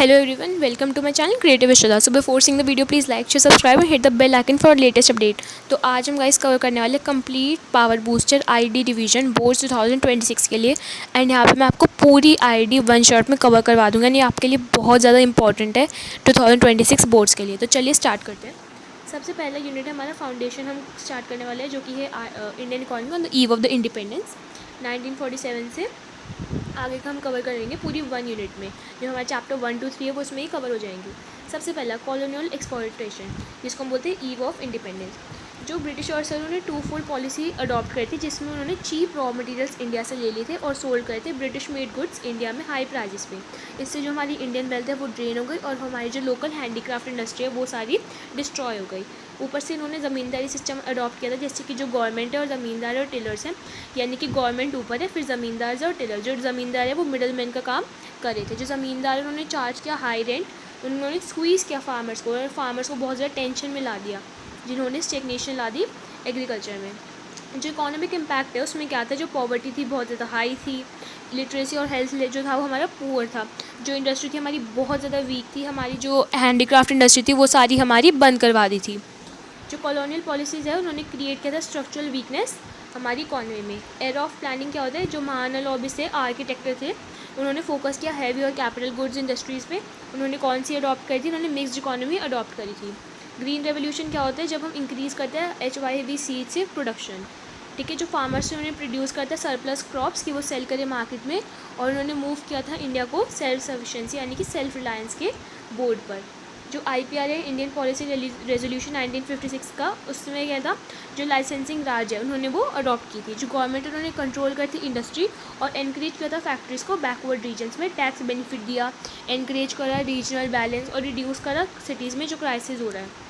Hello everyone, welcome to my channel Creative Ishada. So before seeing the video, please like, share, subscribe and hit the bell icon for latest update. तो आज हम guys cover करने वाले complete power booster ID division boards 2026 के लिए। And यहाँ पे मैं आपको पूरी आईडी वन शॉट में कवर करवा दूंगा। ये आपके लिए बहुत ज़्यादा इंपॉर्टेंट है 2026 बोर्ड्स के लिए। तो चलिए स्टार्ट करते हैं। सबसे पहला यूनिट है हमारा फाउंडेशन, हम स्टार्ट करने वाले हैं, जो कि है Indian economy on the eve of the independence 1947 से आगे का हम कवर करेंगे पूरी वन यूनिट में। जो हमारा चैप्टर 1, 2, 3 है वो उसमें ही कवर हो जाएंगे। सबसे पहला कॉलोनियल एक्सप्लॉयटेशन, जिसको हम बोलते हैं ईव ऑफ इंडिपेंडेंस। जो ब्रिटिश और सर उन्होंने टू फोल्ड पॉलिसी अडॉप्ट करी थी, जिसमें उन्होंने चीप रॉ मटेरियल्स इंडिया से ले लिए थे और सोल्ड करे थे ब्रिटिश मेड गुड्स इंडिया में हाई प्राइजेस पे। इससे जो हमारी इंडियन वेल्थ है वो ड्रेन हो गई और हमारी जो लोकल हैंडीक्राफ्ट इंडस्ट्री है वो सारी डिस्ट्रॉय हो गई। ऊपर से इन्होंने ज़मींदारी सिस्टम अडॉप्ट किया था, जैसे कि जो गवर्नमेंट है और ज़मींदार और टिलर्स हैं, यानी कि गवर्नमेंट ऊपर है, फिर ज़मींदार और टिलर। जो ज़मींदार है वो मिडल मैन का काम कर रहे थे। जो ज़मींदार उन्होंने चार्ज किया हाई रेंट, उन्होंने स्क्वीज़ किया फार्मर्स को और फार्मर्स को बहुत ज़्यादा टेंशन में ला दिया, जिन्होंने स्टेग्नेशन ला दी एग्रीकल्चर में। जो इकोनॉमिक इम्पैक्ट है उसमें क्या था, जो पॉवर्टी थी बहुत ज़्यादा हाई थी, लिटरेसी और हेल्थ जो था वो हमारा पुअर था, जो इंडस्ट्री थी हमारी बहुत ज़्यादा वीक थी, हमारी जो हैंडीक्राफ्ट इंडस्ट्री थी वो सारी हमारी बंद करवा दी थी। जो कॉलोनियल पॉलिसीज़ है उन्होंने क्रिएट किया था स्ट्रक्चरल वीकनेस हमारी इकॉनमी में। एरा ऑफ प्लानिंग क्या होता है, जो महाना लॉबी से आर्किटेक्टर थे उन्होंने फोकस किया हैवी और कैपिटल गुड्स इंडस्ट्रीज़ पे। उन्होंने कौन सी अडॉप्ट करी थी, उन्होंने मिक्स्ड इकोनॉमी अडॉप्ट करी थी। ग्रीन रेवोल्यूशन क्या होता है, जब हम इंक्रीज़ करते हैं HYV सीड से प्रोडक्शन, ठीक है। जो फार्मर्स से उन्होंने प्रोड्यूस करता है सरप्लस क्रॉप्स कि वो सेल करें मार्केट में, और उन्होंने मूव किया था इंडिया को सेल्फ सफिशेंसी यानी कि सेल्फ रिलायंस के बोर्ड पर। जो IPR है, इंडियन पॉलिसी रेजोल्यूशन 1956 का, उसमें क्या था, जो लाइसेंसिंग राज है उन्होंने वो अडॉप्ट की थी। जो गवर्नमेंट उन्होंने कंट्रोल करती इंडस्ट्री और एनकरेज किया था फैक्ट्रीज़ को बैकवर्ड रीजन्स में, टैक्स बेनिफिट दिया, एनकरेज करा रीजनल बैलेंस और रिड्यूस करा सिटीज़ में जो क्राइसिस हो रहा है।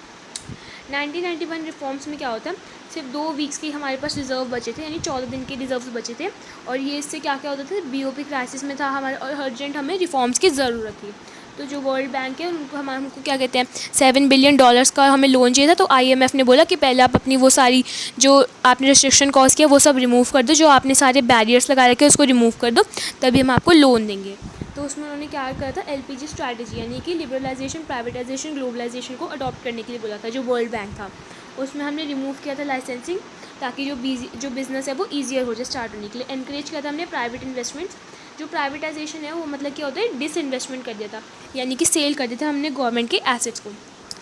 1991 रिफॉर्म्स में क्या होता है, सिर्फ 2 वीक्स के हमारे पास रिजर्व बचे थे, यानी 14 दिन के रिजर्व बचे थे। और ये इससे क्या क्या होता था, BOP क्राइसिस में था हमारे, और अर्जेंट हमें रिफॉर्म्स की ज़रूरत थी। तो जो वर्ल्ड बैंक है उनको हमको क्या कहते हैं, $7 बिलियन का हमें लोन चाहिए था। तो IMF ने बोला कि पहले आप अपनी वो सारी जो आपने रिस्ट्रिक्शन कॉज किया वो सब रिमूव कर दो, जो आपने सारे बैरियर्स लगा रखे उसको रिमूव कर दो, तभी हम आपको लोन देंगे। तो उसमें उन्होंने क्या करा था, LPG स्ट्रैटेजी यानी कि लिबरलाइजेशन, प्राइवेटाइजेशन, ग्लोबलाइजेशन को अडॉप्ट करने के लिए बोला था। जो वर्ल्ड बैंक था उसमें हमने रिमूव किया था लाइसेंसिंग, ताकि जो बिज़नेस है वो ईजियर हो जाए स्टार्ट होने के लिए। एनकरेज किया था हमने प्राइवेट इन्वेस्टमेंट्स। जो प्राइवेटाइजेशन है वो मतलब क्या होता है, डिसइन्वेस्टमेंट कर दिया था, यानी कि सेल कर दिया था हमने गवर्नमेंट के एसेट्स को,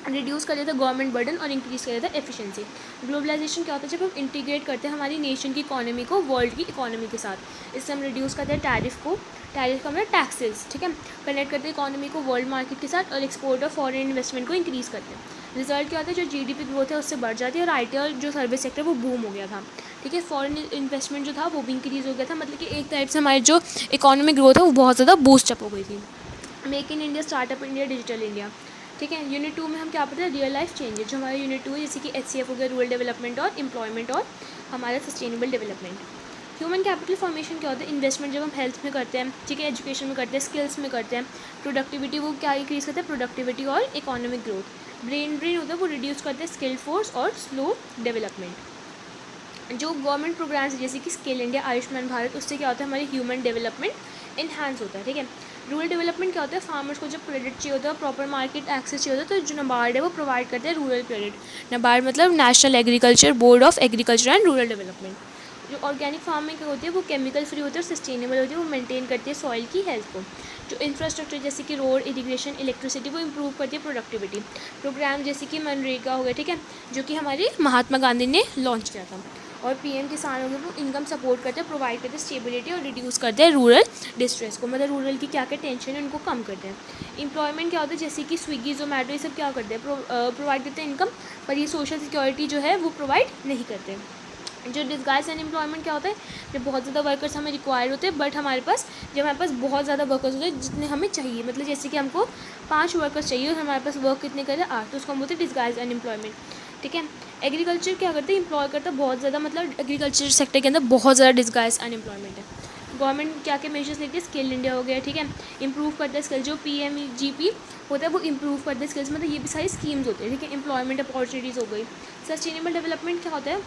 रिड्यूस कर दिया था गवर्नमेंट बर्डन और इंक्रीज़ कर दिया था एफिशिएंसी। ग्लोबलाइजेशन क्या होता है, जब हम इंटीग्रेट करते हैं हमारी नेशन की इकोनॉमी को वर्ल्ड की इकोनॉमी के साथ, इससे हम रिड्यूस करते हैं टैरिफ को, टैरिफ का मतलब टैक्सेस, ठीक है। कनेक्ट करते हैं इकोनॉमी को वर्ल्ड मार्केट के साथ और एक्सपोर्ट और फॉरेन इन्वेस्टमेंट को इंक्रीज़ करते हैं। रिजल्ट क्या होता है, जो GDP ग्रोथ है उससे बढ़ जाती है और IT और जो सर्विस सेक्टर वो बूम हो गया था, ठीक है। फॉरेन इन्वेस्टमेंट जो था वो भी इंक्रीज़ हो गया था, मतलब कि एक टाइप से हमारी जो इकोनॉमिक ग्रोथ है वो बहुत ज़्यादा बूस्ट अप हो गई थी। Make in India, startup India, digital India, ठीक है। यूनिट 2 में हम क्या पढ़ते हैं, रियल लाइफ चेंजेस। जो हमारा यूनिट 2 है, जैसे कि HCF हो गया, रूरल डेवलपमेंट और एम्प्लॉयमेंट और हमारा sustainable development. Human capital formation क्या होता है, इन्वेस्टमेंट जब हम हेल्थ में करते हैं, ठीक है, एजुकेशन में करते हैं, स्किल्स में करते हैं। प्रोडक्टिविटी वो क्या इंक्रीज़ करते हैं, प्रोडक्टिविटी और इकोनॉमिक ग्रोथ। ब्रेन ड्रेन होता है, वो रिड्यूस करते हैं स्किल्ड फोर्स और स्लो डेवलपमेंट। जो गवर्नमेंट प्रोग्राम्स जैसे कि स्किल इंडिया, आयुष्मान भारत, उससे क्या होता है, हमारी ह्यूमन डेवलपमेंट इन्हांस होता है, ठीक है। रूरल डेवलपमेंट क्या होता है, फार्मर्स को जब क्रेडिट चाहिए होता है, प्रॉपर मार्केट एक्सेस चाहिए होता है, तो जो NABARD है वो प्रोवाइड करते हैं रूरल क्रेडिट। NABARD मतलब national agriculture board of agriculture and rural development. जो ऑर्गेनिक फार्मिंग क्या होती है, वो केमिकल फ्री होती है और सस्टेनेबल होती है, वो मेंटेन करती है सॉइल की हेल्थ को। जो इंफ्रास्ट्रक्चर जैसे कि रोड, इरिगेशन, इलेक्ट्रिसिटी, वो इंप्रूव करती है प्रोडक्टिविटी। प्रोग्राम जैसे कि मनरेगा हो गया, ठीक है, जो कि हमारे महात्मा गांधी ने लॉन्च किया था। और PM किसानों को वो इनकम सपोर्ट करते हैं, प्रोवाइड करते हैं स्टेबिलिटी और रिड्यूस करते हैं रूरल डिस्ट्रेस को, मतलब रूरल की क्या क्या टेंशन है उनको कम करते हैं। एम्प्लॉयमेंट क्या होता है, जैसे कि स्विगी, जोमेटो, ये सब क्या करते हैं, प्रोवाइड करते हैं इनकम, पर ये सोशल सिक्योरिटी जो है वो प्रोवाइड नहीं करते। जो डिस्गाइज अनएम्प्लॉयमेंट क्या होता है, जब बहुत ज़्यादा वर्कर्स हमें रिक्वायर होते हैं, बट हमारे पास बहुत ज़्यादा वर्कर्स होते हैं जितने हमें चाहिए, मतलब जैसे कि हमको 5 वर्कर्स चाहिए और हमारे पास वर्क कितने करें 8, तो उसको हम बोलते हैं डिस्गाइज अनएम्प्लॉयमेंट, ठीक है। एग्रीकल्चर क्या करते हैं, एम्प्लॉय करता है बहुत ज़्यादा, मतलब एग्रीकल्चर सेक्टर के अंदर बहुत ज़्यादा डिस्गाइज अनएम्प्लॉयमेंट है। गवर्नमेंट क्या क्या मेजर्स लेती है, स्किल इंडिया हो गया, ठीक है, इंप्रूव करता है स्किल। जो PMGP होता है वो इंप्रूव करता है स्किल्स, मतलब ये भी सारी स्कीम्स होती है, ठीक है। एम्प्लॉयमेंट अपॉर्चुनिटीज़ हो गई। सस्टेनेबल डेवलपमेंट क्या होता है,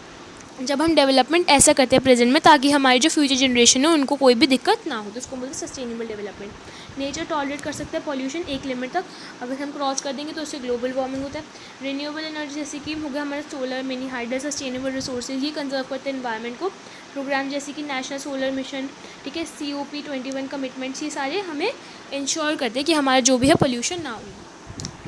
जब हम डेवलपमेंट ऐसा करते हैं प्रेजेंट में ताकि हमारी जो फ्यूचर जनरेशन है उनको कोई भी दिक्कत ना हो, तो उसको बोलते हैं सस्टेनेबल डेवलपमेंट। नेचर टॉलरेट कर सकता है पॉल्यूशन एक लिमिट तक, अगर हम क्रॉस कर देंगे तो उससे ग्लोबल वार्मिंग होता है। रिन्यूएबल एनर्जी जैसे कि हो गया हमारा solar, mini hydel, sustainable resources, ये कंजर्व करते हैं एनवायरनमेंट को। प्रोग्राम जैसे कि नेशनल सोलर मिशन, ठीक है, COP21 कमिटमेंट्स, ये सारे हमें इंश्योर करते हैं कि हमारा जो भी है पोल्यूशन ना हो।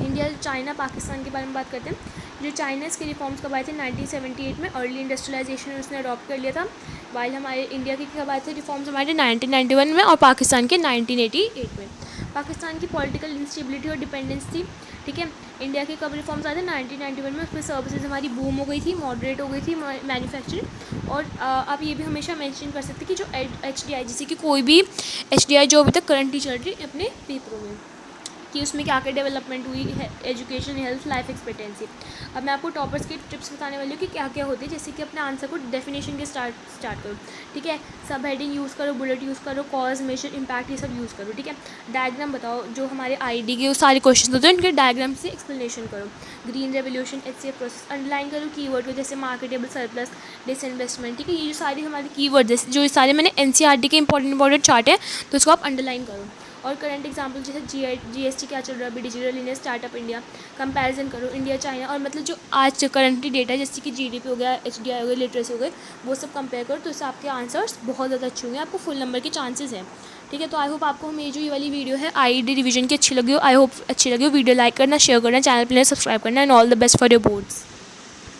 इंडिया, चाइना, पाकिस्तान के बारे में बात करते हैं। जो चाइना इसके रिफॉर्म्स कब आए थे 1978 में, अर्ली इंडस्ट्रियलाइजेशन उसने अडॉप्ट कर लिया था, वाइल हमारे इंडिया के कब आए थे रिफॉर्म्स हमारे 1991 में और पाकिस्तान के 1988 में। पाकिस्तान की पॉलिटिकल इंस्टेबिलिटी और डिपेंडेंस थी, ठीक है। इंडिया के कब रिफॉर्म्स आए थे 1991 में, उसमें सर्विसेज हमारी बूम हो गई थी, मॉडरेट हो गई थी मैन्युफैक्चरिंग। और आप ये भी हमेशा मेंशन कर सकते हैं कि जो HDI जैसे कि कोई भी HDI जो अभी तक करंटली चल रही है अपने पेपरों में, कि उसमें क्या क्या डेवलपमेंट हुई है, एजुकेशन, हेल्थ, लाइफ एक्सपेक्टेंसी। अब मैं आपको टॉपर्स की टिप्स बताने वाली हूँ कि क्या क्या होती है, जैसे कि अपने आंसर को डेफिनेशन के स्टार्ट करो, ठीक है। सब हेडिंग यूज़ करो, बुलेट यूज़ करो, कॉज, मेजर, इम्पैक्ट, ये सब यूज़ करो, ठीक है। डायग्राम बताओ, जो हमारे ID के सारे क्वेश्चन होते हैं उनके डायग्राम से एक्सप्लेनेशन करो। Green revolution, HCF process, underline करो कीवर्ड को, जैसे मार्केटेबल, सरप्लस, डिसइन्वेस्टमेंट, ठीक है। ये जो सारे हमारे कीवर्ड जैसे जो सारे मैंने NCERT के इंपॉर्टेंट चार्ट है तो उसको आप अंडरलाइन करो। और करंट एग्जाम्पल जैसे GST क्या चल रहा है अभी, digital India, startup India, comparison करो इंडिया चाइना, और मतलब जो आज करंटली डेटा है जैसे कि GDP हो गया, HDI हो गया, लिटरेसी हो गई, वो सब कंपेयर करो, तो इससे आपके आंसर्स बहुत ज़्यादा अच्छे होंगे, आपको फुल नंबर के चांसेस हैं, ठीक है। तो आई होप आपको मेरी जो ये वाली वीडियो है IED रिवीजन की अच्छी लगी हो, आई होप अच्छी लगी हो। वीडियो लाइक करना, शेयर करना, चैनल प्लीज़ सब्सक्राइब करना, and all the best for your boards.